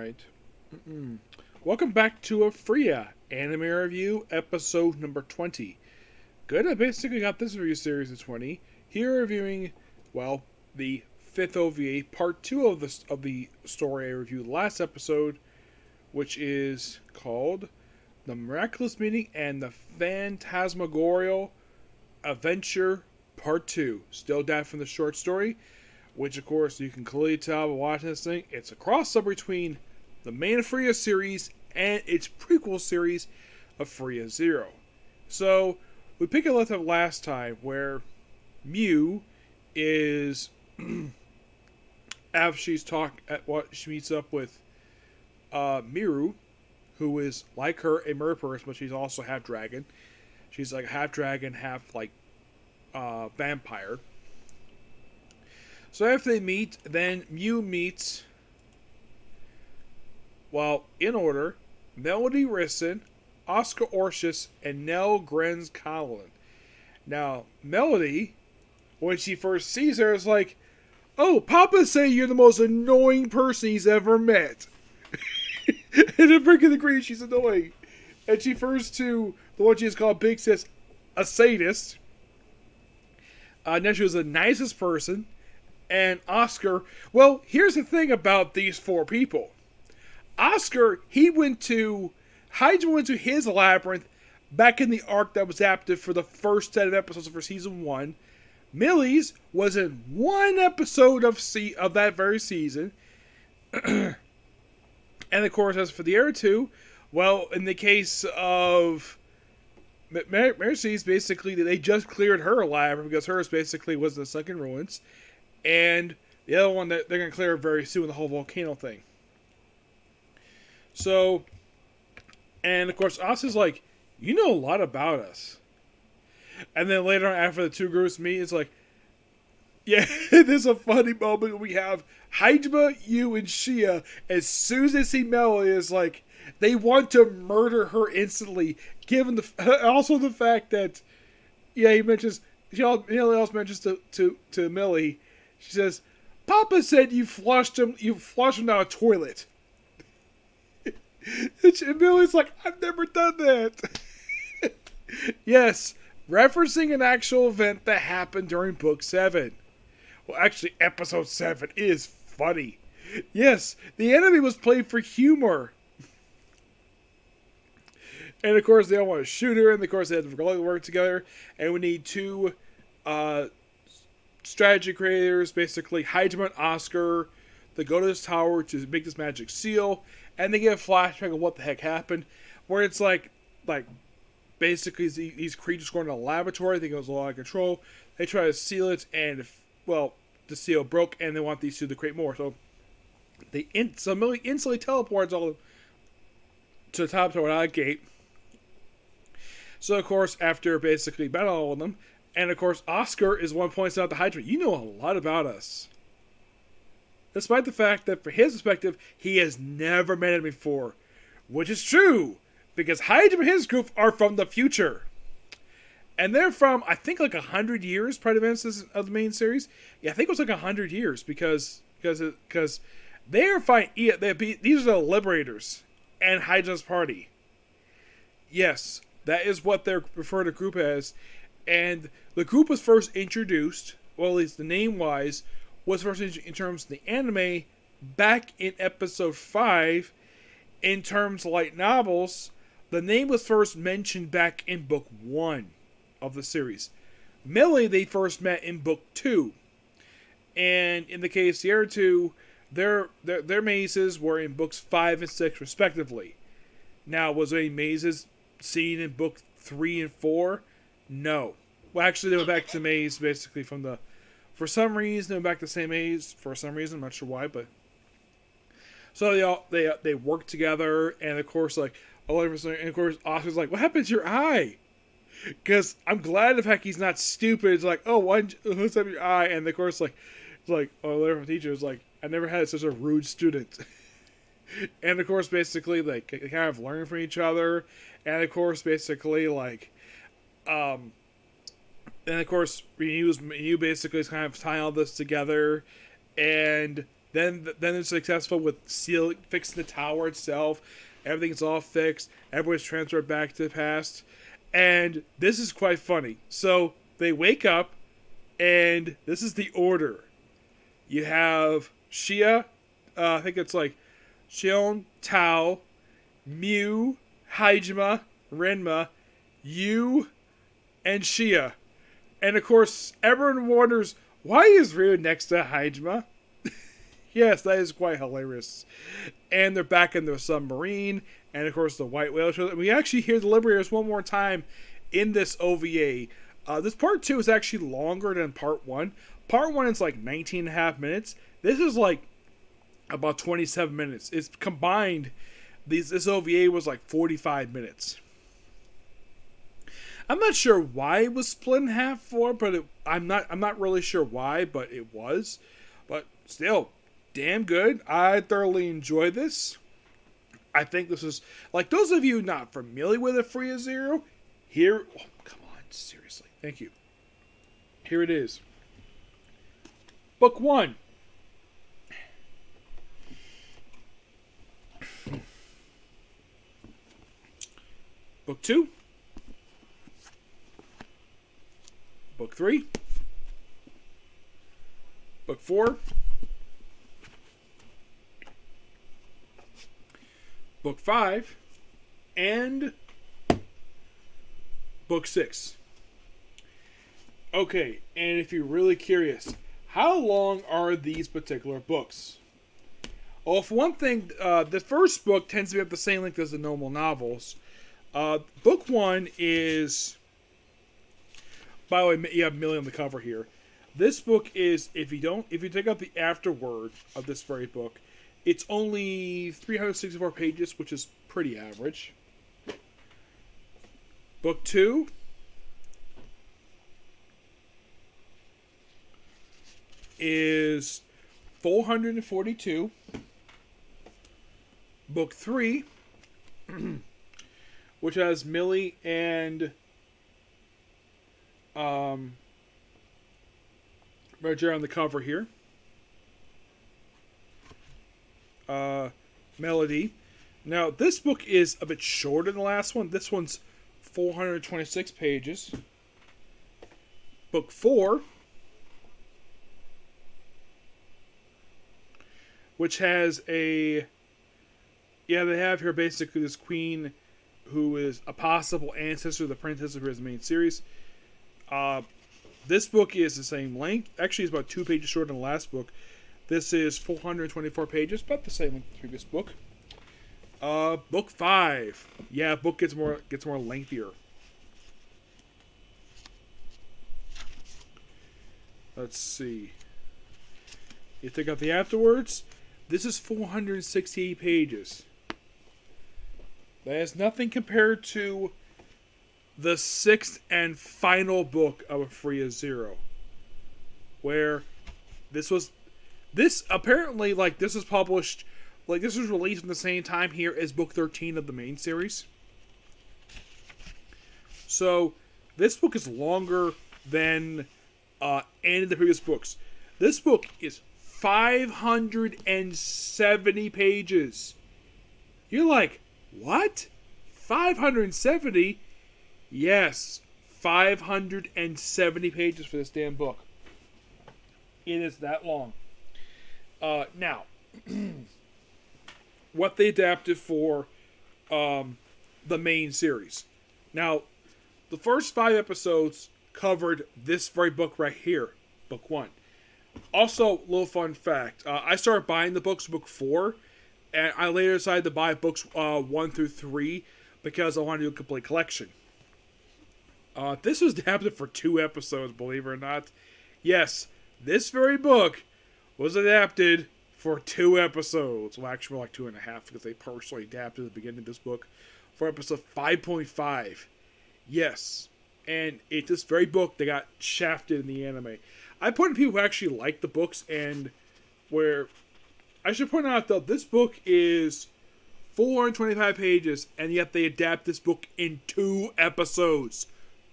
Alright. Welcome back to Afria Anime Review, episode number 20. Good, I basically got this review series of 20. Here reviewing, the 5th OVA, part 2 of the story I reviewed last episode, which is called The Miraculous Meeting and the Phantasmagorical Adventure Part 2. Still that from the short story, which of course you can clearly tell by watching this thing. It's a crossover between the main Freya series and its prequel series of Freya Zero. So we pick it up last time where Mew is after she meets up with Miru, who is like her a mer person, but she's also half dragon. She's like half dragon, half vampire. So after they meet, then Mew meets, in order, Melody Risson, Oscar Orchis, and Nell Grenz Collin. Now, Melody, when she first sees her, is like, "Oh, Papa say you're the most annoying person he's ever met." And then freaking agrees she's annoying. And she refers to the one she's called Big Sis a sadist. Now she was the nicest person. And Oscar, here's the thing about these four people. Oscar, Hydra went to his labyrinth back in the arc that was active for the first set of episodes for season 1. Millie's was in one episode of that very season. And of course, as for the other two, in the case of Mercy's, basically they just cleared her labyrinth because hers basically was the second ruins. And the other one that they're going to clear very soon, the whole volcano thing. So, and of course, Oscar's like, "You know a lot about us." And then later on, after the two groups meet, it's like, yeah, there's a funny moment we have Hydra, you, and Shia. As soon as they see Melody, is like, they want to murder her instantly, given also the fact that, he mentions, she also mentions to Millie, she says, "Papa said you flushed him down a toilet." And Millie's like, "I've never done that." Yes, referencing an actual event that happened during book 7. Well, actually, episode 7 is funny. Yes, the enemy was played for humor. And of course, they all want to shoot her, and of course, they have to work together. And we need two strategy creators, basically Hydra and Oscar, to go to this tower to make this magic seal, and they get a flashback of what the heck happened, where it's like basically these creatures go into a laboratory, they goes a lot of control, they try to seal it, and the seal broke, and they want these two to create more, so Millie instantly teleports all to the top tower out of the gate. So of course, after basically battling all of them, and of course, Oscar is one who points out to Hydra, "You know a lot about us." Despite the fact that, from his perspective, he has never met him before. Which is true, because Hydra and his group are from the future. And they're from, I think, 100 years prior to the events of the main series. Yeah, I think it was 100 years, because they're fine. These are the Liberators and Hydra's party. Yes, that is what they refer to the group as. And the group was first introduced, at least the name-wise, was first in terms of the anime back in episode 5. In terms of light novels, the name was first mentioned back in book 1 of the series. Millie, they first met in book 2. And in the case of the other two, their mazes were in books 5 and 6 respectively. Now, was there any mazes seen in book 3 and 4? No. Well, actually, they went back to maze basically for some reason, they went back to the same maze. For some reason, I'm not sure why, but so they work together, and of course, Oscar's like, "What happened to your eye?" Because I'm glad the fact he's not stupid. It's like, "Oh, what's up with your eye?" And of course, the teacher is like, "I never had such a rude student." And of course, basically, they kind of learn from each other, and of course, basically, and of course, Ryu basically is kind of tying all this together, and Then it's successful with fixing the tower itself. Everything's all fixed. Everyone's transferred back to the past. And this is quite funny. So they wake up, and this is the order. You have Shia, I think it's like Shion, Tao, Mew, Hajime, Renma, Yu, and Shia. And of course, everyone wonders, why is Ryu next to Hajime? Yes, that is quite hilarious. And they're back in their submarine, and of course the White Whale shows up. We actually hear the Liberators one more time in this OVA. This part 2 is actually longer than part 1. Part 1 is like 19 and a half minutes. This is like about 27 minutes. It's combined. This OVA was like 45 minutes. I'm not sure why it was split in half for, but I'm not really sure why, but it was. But still, damn good. I thoroughly enjoy this. I think this is, like, those of you not familiar with a Free Zero, here, oh, come on, seriously, thank you. Here it is. Book 1. Book 2. Book 3. Book 4. Book 5. And Book 6. Okay, and if you're really curious, how long are these particular books? Well, for one thing, the first book tends to be at the same length as the normal novels. Book 1 is... By the way, you have Millie on the cover here. This book is, if you take out the afterword of this very book, it's only 364 pages, which is pretty average. Book 2 is 442. Book 3, which has Millie and Roger on the cover here. Melody. Now, this book is a bit shorter than the last one. This one's 426 pages. Book 4, which has a... Yeah, they have here basically this queen who is a possible ancestor of the princess of his main series. This book is the same length. Actually, it's about 2 pages shorter than the last book. This is 424 pages, about the same length as the previous book. Book 5. Yeah, book gets more lengthier. Let's see. You take out the afterwards. This is 468 pages. That is nothing compared to the 6th and final book of A Free as Zero, where this was apparently, like, this was published, like, this was released at the same time here as book 13 of the main series. So this book is longer than any of the previous books. This book is 570 pages. You're like, what? 570? Yes, 570 pages for this damn book. It is that long. Now, what they adapted for the main series. Now, the first 5 episodes covered this very book right here, book 1. Also, little fun fact, I started buying the books, book 4, and I later decided to buy books 1 through 3 because I wanted to do a complete collection. This was adapted for 2 episodes, believe it or not. Yes, this very book was adapted for 2 episodes. Well, actually, more like 2.5, because they partially adapted the beginning of this book for episode 5.5. Yes, and it's this very book that got shafted in the anime. I point to people who actually like the books, and where I should point out though, this book is 425 pages, and yet they adapt this book in 2 episodes.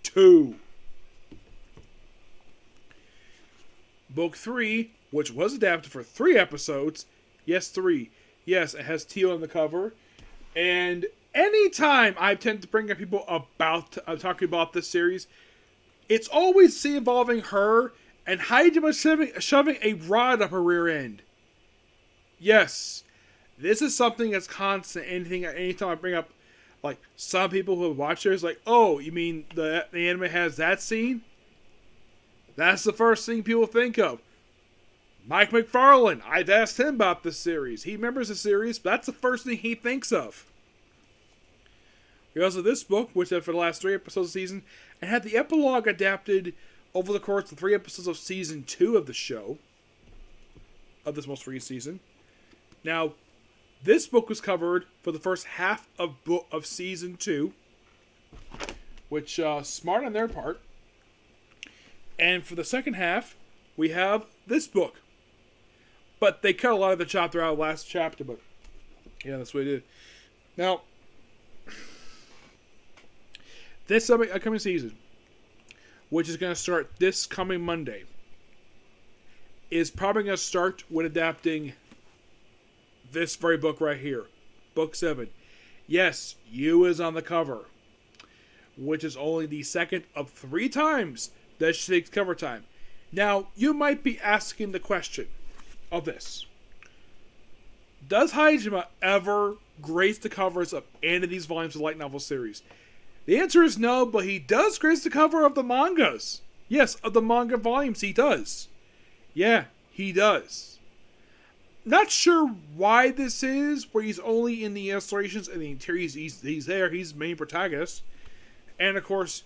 2. Book 3 which was adapted for 3 episodes. Yes, 3. Yes, it has Teal on the cover. And anytime I tend to bring up people about talking about this series, it's always involving her and Hajime shoving a rod up her rear end. Yes, this is something that's constant. Anytime I bring up, like, some people who have watched it, like, oh, you mean the anime has that scene? That's the first thing people think of. Mike McFarlane, I've asked him about this series. He remembers the series, but that's the first thing he thinks of. We also have this book, which had for the last 3 episodes of the season, and had the epilogue adapted over the course of 3 episodes of season 2 of the show, of this most recent season. Now, this book was covered for the first half of season 2, which, smart on their part. And for the second half, we have this book. But they cut a lot of the chapter out of the last chapter, but yeah, that's what they did. Now, this upcoming season, which is going to start this coming Monday, is probably going to start with adapting this very book right here. Book 7. Yes, You is on the cover, which is only the second of 3 times that she takes cover time. Now, you might be asking the question of this. Does Hajime ever grace the covers of any of these volumes of the light novel series? The answer is no, but he does grace the cover of the mangas. Yes, of the manga volumes he does. Yeah, he does. Not sure why this is, where he's only in the illustrations and the interior. He's there, he's the main protagonist. And of course,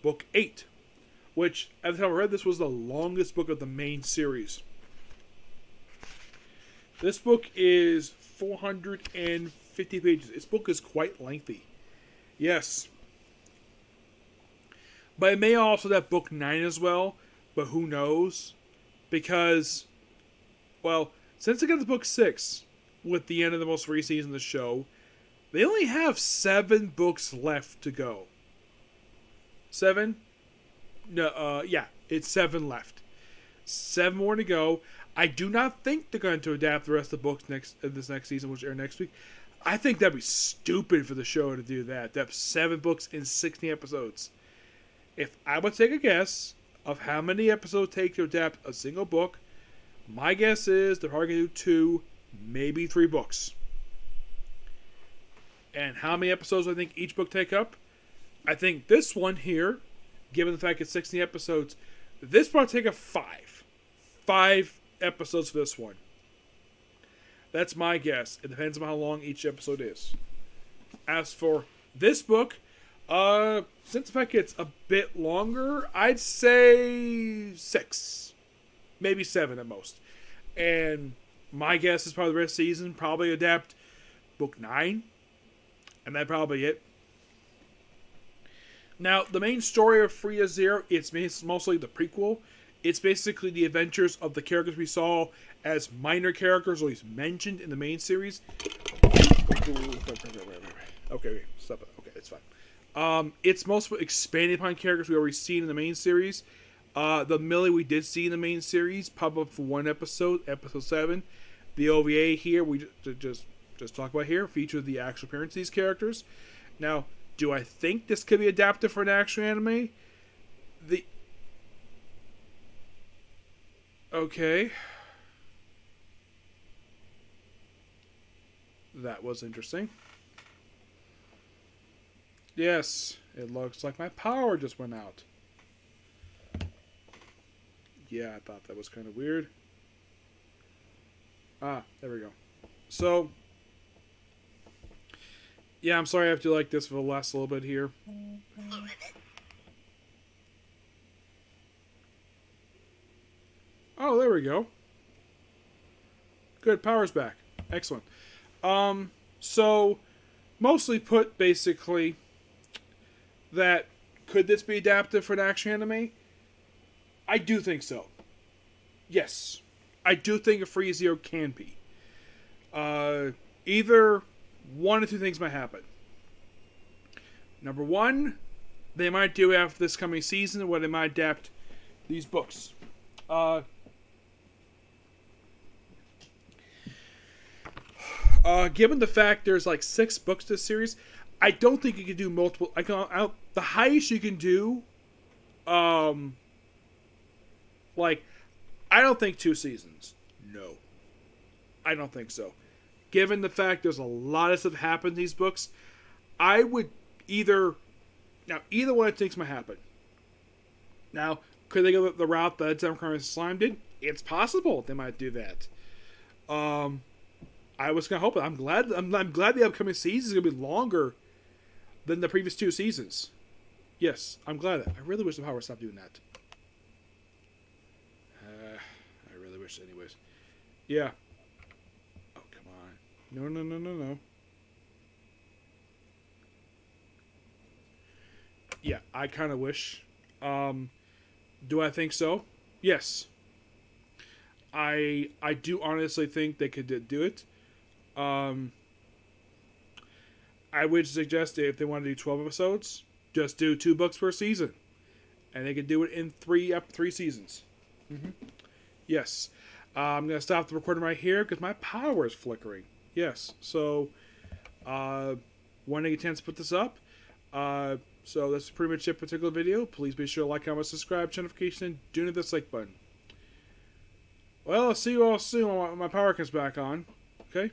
book 8, which, at the time I read this, was the longest book of the main series. This book is 450 pages. This book is quite lengthy. Yes. But it may also have book 9 as well, but who knows? Because, well, since they got to book 6, with the end of the most recent season of the show, they only have 7 books left to go. 7? No, yeah, it's 7 left. 7 more to go. I do not think they're going to adapt the rest of the books this next season, which air next week. I think that'd be stupid for the show to do that. To have 7 books in 16 episodes. If I would take a guess of how many episodes it takes to adapt a single book, my guess is they're probably going to do 2, maybe 3 books. And how many episodes I think each book take up? I think this one here, given the fact it's 16 episodes, this probably take up 5. 5 episodes for this one. That's my guess. It depends on how long each episode is. As for this book, since the fact it's a bit longer, I'd say 6. Maybe 7 at most. And my guess is probably the rest of the season, probably adapt book 9. And that's probably it. Now, the main story of Free Zero, it's mostly the prequel. It's basically the adventures of the characters we saw as minor characters, or at least mentioned in the main series. Okay, stop it. Okay, it's fine. It's mostly expanding upon characters we already seen in the main series. The Millie we did see in the main series pop up for 1 episode, episode 7. The OVA here, we just talk about here, features the actual appearance of these characters. Now, do I think this could be adapted for an action anime? Okay. That was interesting. Yes, it looks like my power just went out. Yeah, I thought that was kind of weird. Ah, there we go. So, yeah, I'm sorry I have to like this for the last little bit here. Oh, there we go. Good, power's back. Excellent. So, mostly put, basically, that could this be adapted for an action anime? I do think so. Yes. I do think a Free Zero can be. Either one or 2 things might happen. Number 1, they might do after this coming season where they might adapt these books. Given the fact there's like 6 books to this series, I don't think you can do multiple. The highest you can do, like, I don't think 2 seasons. No, I don't think so. Given the fact there's a lot of stuff happened in these books, I would either one I think's might happen. Now, could they go the route that Democratic Slime did? It's possible they might do that. I was gonna hope it. I'm glad the upcoming season is gonna be longer than the previous 2 seasons. Yes, I'm glad. I really wish the Power stopped doing that. I really wish, anyways. Yeah. Oh, come on. No. Yeah, I kind of wish. Do I think so? Yes. I do honestly think they could do it. I would suggest if they want to do 12 episodes, just do 2 books per season, and they could do it in 3 seasons. Mm-hmm. Yes. I'm gonna stop the recording right here because my power is flickering. Yes. So, when I get a chance to put this up. So that's pretty much it for a particular video. Please be sure to like, comment, subscribe, turn notification, and do hit the like button. Well, I'll see you all soon when my power comes back on. Okay?